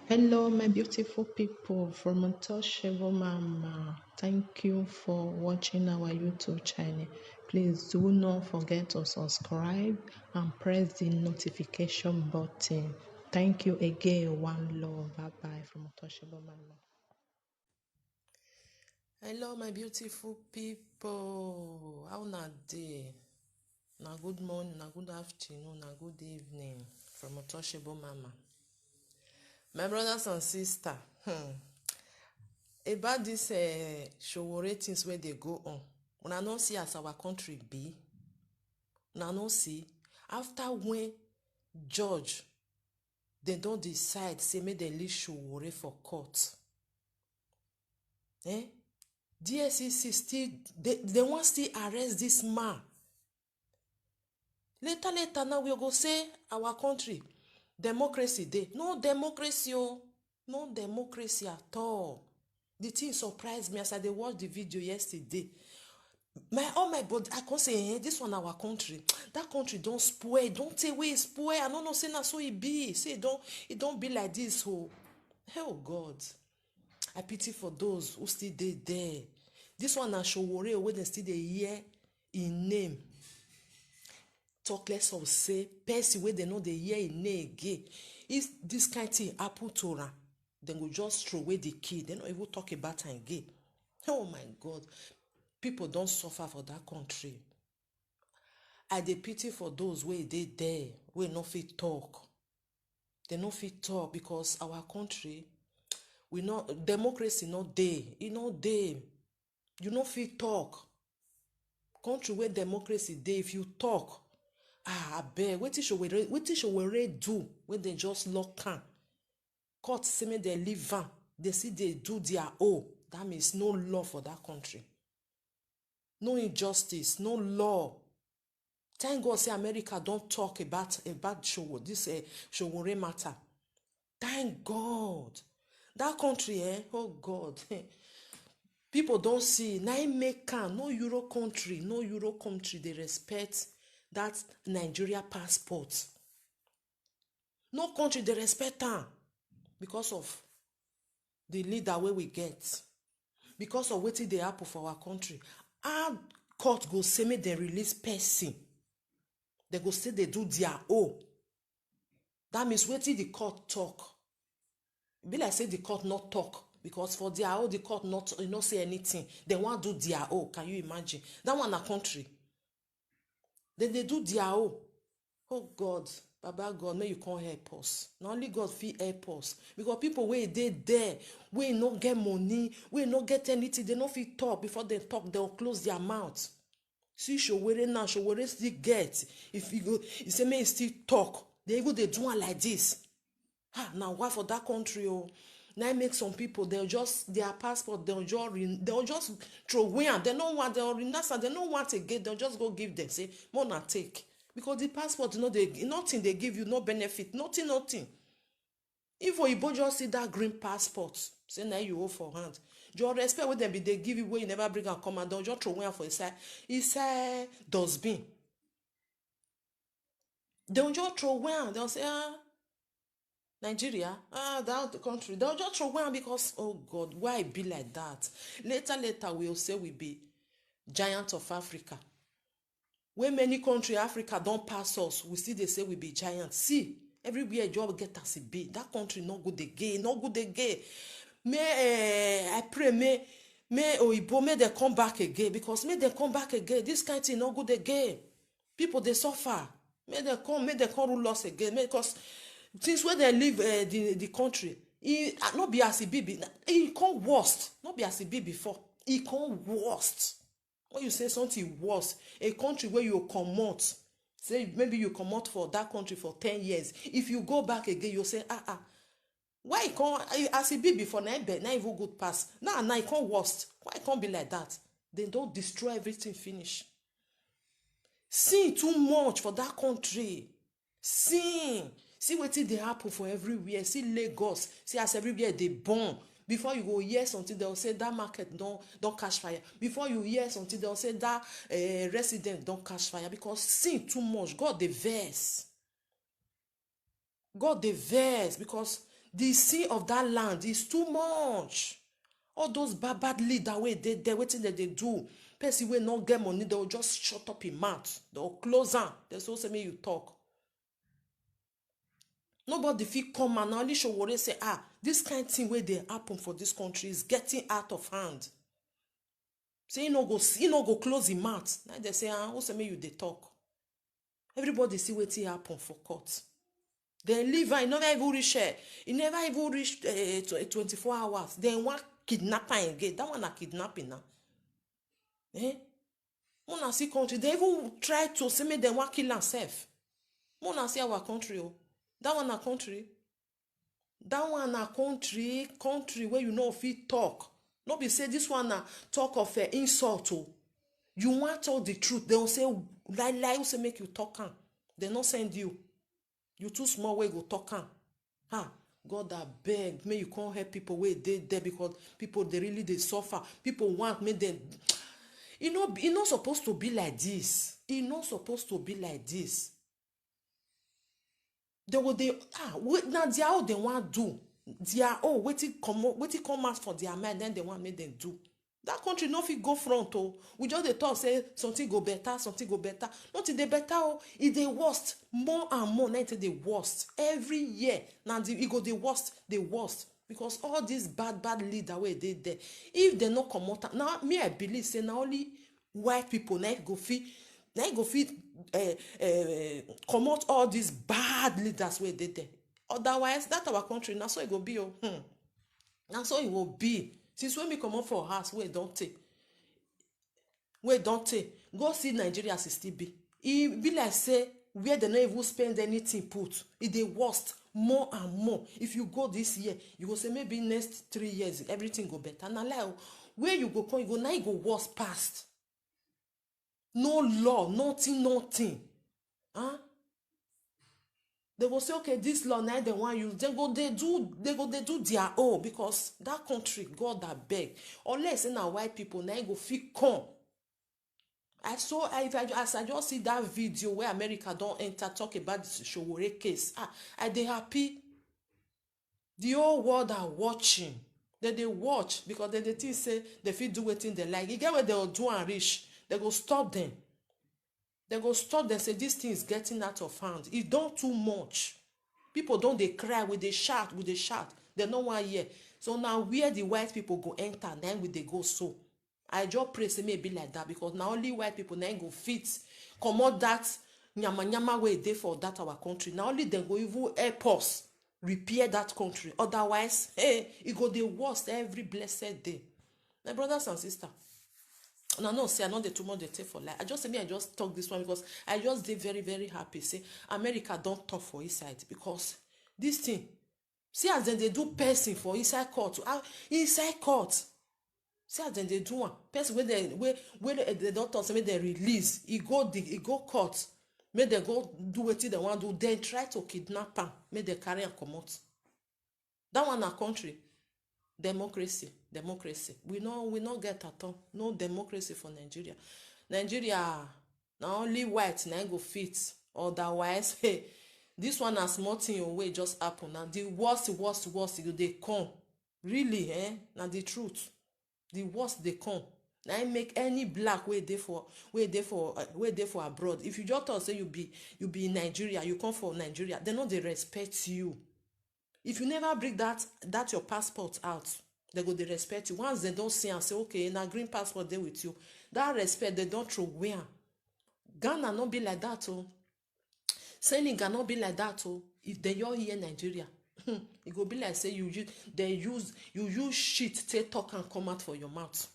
Hello, my beautiful people from Untouchable Mama. Thank you for watching our YouTube channel. Please do not forget to subscribe and press the notification button. Thank you again. One love. Bye bye from Untouchable Mama. Hello, my beautiful people. How na day? Na good morning, na good afternoon, na good evening from Untouchable Mama. My brothers and sisters, about this showore things where they go on. Una no see as our country be. Una no see after when judge they don't decide say make dem leave showore for court. DSCC still they wan still arrest this man. Later now we go say our country democracy dey. No democracy o. No democracy at all. The thing surprise me as I dey watch the video yesterday. My body I come say this one our country. That country don spoil. Don take away spoil. I no know say na so e be. Say e don be like this o. Oh God. I pity for those who still dey there. This one na Showore wey dem still dey hear im name. Talk less of say person wey dem no dey hear im name again. If this kind thing happen to am, dem go just throw away the key. Dem no even talk about am again. Oh my God. People don suffer for that country. I dey pity for those wey dey there wey no fit talk. Dem no fit talk because our country democracy no dey. E no dey. You no fit talk. Country wey democracy dey, if you talk, abeg wetin Showore do when dem just lock am? Court say make dem leave am. Dem still dey do their own. That means no law for that country. No injustice, no law. Thank God say America don talk about this Showore matter. Thank God. That country, oh God. People don see. Na im make am. No Euro country dey respect that Nigeria passport. No country dey respect am because of the leader wey we get. Because of wetin dey happen for our country. How court go say make dem release person? Dem go say dey do their own. That means wetin the court talk. E be like say the court not talk because for their own the court not say anything. They wan do their own. Can you imagine? That one na country. Then they do their own. Oh God, Baba God, may you come help us. Na only God fit help us. Because people wey dey there, wey no get money, wey no get anything, they no fit talk. Before they talk, they'll close their mouth. See Showore now, Showore still get. If you say may still talk, they even they do one like this. Now why for that country? Now make some people they'll just their passport they'll just throw away and they don't want they'll renounce and they don't want again. They'll just go give them say more na take because the passport nothing they give you, no benefit, nothing. If Oyibo just see that green passport say now you hold for hand, your respect wey dem be dey give you wey you never bring am come and they'll just throw away am for inside dustbin. They'll just throw away am. They'll say Nigeria, that country, they'll just throw away am because oh God, why it be like that? Later we'll say we be giant of Africa. When many country Africa don't pass us, we still they say we be giant. See, everywhere job get as it be. That country not good again, not good again. I pray may Oyibo may they come back again because may they come back again. This kind of thing not good again. People they suffer. May they come rule us again. Because since when they leave the country, e not be as e be. E come worst. Not be as e be before. E come worst. When you say something worse, a country where you comot, say maybe you comot for that country for 10 years. If you go back again, you say, why it can't, as it be before, now even good pass. Now it can't worst. Why it can't be like that? They don't destroy everything finish. Sin too much for that country. Sin. See wetin dey happen for everywhere. See Lagos. See as everywhere they burn. Before you go hear something, they'll say that market don't catch fire. Before you hear something, they'll say that resident don't catch fire because sin too much. God dey vex. God dey vex because the sin of that land is too much. All those bad leader wey dey there, wetin dem dey do, person wey no get money, they will just shut up him mouth, they will close am, they so say make you talk. Nobody fit come and only Sowore say, this kind thing wey dey happen for this country is getting out of hand. Say he no go close him mouth. Now they say, who say make you dey talk? Everybody see wetin happen for court. Then leave am, e never even reach 24 hours. Then one kidnapper again. That one na kidnapping now. Una see country, they even try to say make them want kill themselves. Una see our country, oh. That one na country. That one na country where you know fit talk. No be say this one na talk of insult, oh. You want all the truth, they will say lie, who say make you talk am. They no send you. You too small way go talk am. God abeg, may you come help people wey dey there, because people they really dey suffer. People want make them. E not supposed to be like this. E not supposed to be like this. Now their own they want do. Their own wetin come out for their mind, then they want make them do. That country no fit go front, oh. We just dey talk say something go better. Not dey better, oh. It dey worst more and more. Now it dey worst every year. Now it go the worst, because all these bad leader wey dey there, if they no comot out, now me I believe say na only white people now go fit comot all these bad leaders wey dey there. Otherwise, that our country na so it go be, oh. Na so it will be. Since when we come up for house, we don't take. Go see Nigeria as it still be. It be like say where they not even spend anything put. It the worst more and more. If you go this year, you go say maybe next 3 years everything go better. Now like where you go come, you go now you go worse past. No law, nothing. They will say, okay, this law now they want you. They do their own, because that country, God that beg. Unless in our white people now go fit come. As I just see that video where America don't enter talk about this Sowore case. I they happy. The whole world are watching. They watch, because they think say they fit do wetin they like. You get where they will do and reach. They go stop them. Say this thing is getting out of hand. It don't too much. People don't they cry, with they shout. They no one hear. So now where the white people go enter, then will they go so. I just pray say may be like that, because now only white people now go fit comot that nyama way they for that our country. Now only they go even help us repair that country. Otherwise, it go the worst every blessed day. My brothers and sisters. No, say I know the too much they take for life. I just talk this one because I just did very, very happy. Say America don't talk for inside, because this thing, see as then they do person for inside court. Inside court. See as then they do one person where the doctor say make they release. He go court. Make they go do what they want to do. Then try to kidnap him. Make they carry and come out. That one a country. Democracy. We not get at all. No democracy for Nigeria. Nigeria, now only white now go fit. Otherwise, this one has small thing away just happen. And the worst they come. Really, now the truth. The worst they come. Now make any black way there for abroad. If you just talk say you be in Nigeria, you come for Nigeria, they know they respect you. If you never bring that your passport out, they go they respect you. Once they don't see and say, okay, now green passport there with you, that respect they don't throw away. Ghana not be like that, oh. Senegal not be like that, oh. If they all here in Nigeria, it go be like say you use shit take talk and come out for your mouth.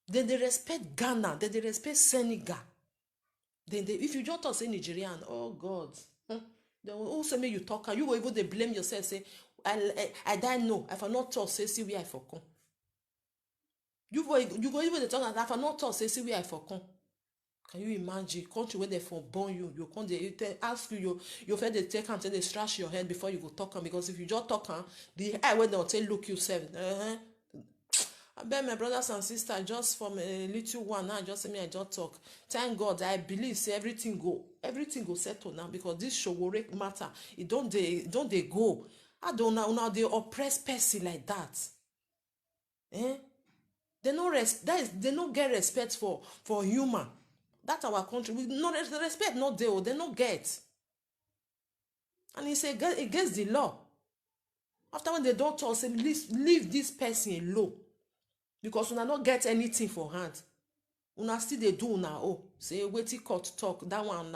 Then they respect Ghana, then they respect Senegal. Then if you just talk say Nigerian, oh God. They will also make you talk, and you will even they blame yourself, say, I don't know. If I not talk, say, see where I for come. You go even talk, and if I not talk, say, see where I for come. Can you imagine? Country where they for born you come, they ask you, your friend they take and they scratch your head before you go talk, because if you just talk, the eye when they'll tell look yourself. I bet my brothers and sisters, just from a little one now, just say me I just talk. Thank God, I believe say everything go settle now, because this Sowore matter, it don't they go. How do una dey oppress person like that? They no get respect for human. That our country, we no respect, not there, they no get. And he say against the law. After when they don't talk, say leave this person alone, because una no get anything for hand. Una still dey do una say wetin court talk, that one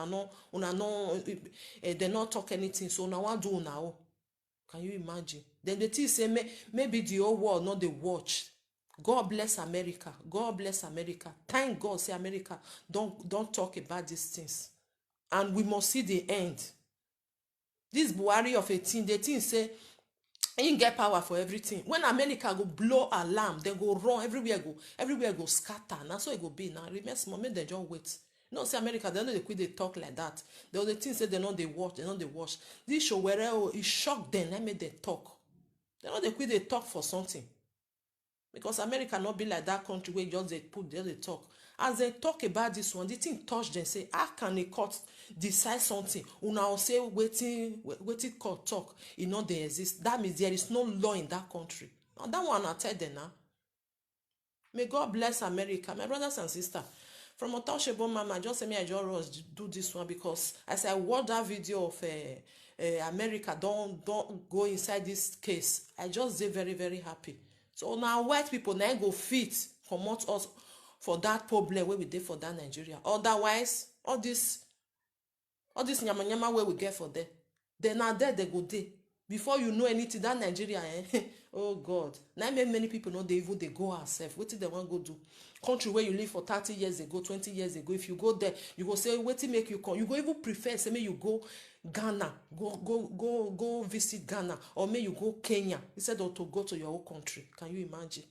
una no they not talk anything, so una wan do una. Can you imagine? Then the thing say maybe the whole world not dey watch. God bless America. God bless America. Thank God say America don't talk about these things. And we must see the end. This Buhari of 18, the thing say he get power for everything. When America go blow alarm, they go run, everywhere go scatter. Now so it go be. Now remember small, make them just wait. No, say America, they know they quit, they talk like that. The other thing say they know they watch. This show where it shock them, I made them talk. They know they quit, they talk for something. Because America not be like that country where just they talk. As they talk about this one, the thing touch them, say, how can a court decide something? Una say waiting court talk, it not they exist. That means there is no law in that country. Now that one I tell them now. May God bless America. My brothers and sisters, from Untouchable Mama, just say me I just do this one because as I watch that video of America don't go inside this case, I just say very, very happy. So now white people now go fit comot us for that problem where we did for that Nigeria. Otherwise, all this nyama where we get for them, they now there they go there. Before you know anything, that Nigeria, oh God. Now many people know they go ourselves. What did they want to go do? Country where you live for 30 years ago, 20 years ago, if you go there, you go say, what to make you come? You go even prefer, say, may you go Ghana, go visit Ghana, or may you go Kenya, instead of to go to your own country. Can you imagine?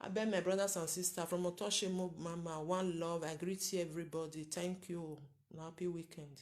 I beg my brothers and sisters, from Untouchable Mama, one love, I greet you everybody. Thank you. Happy weekend.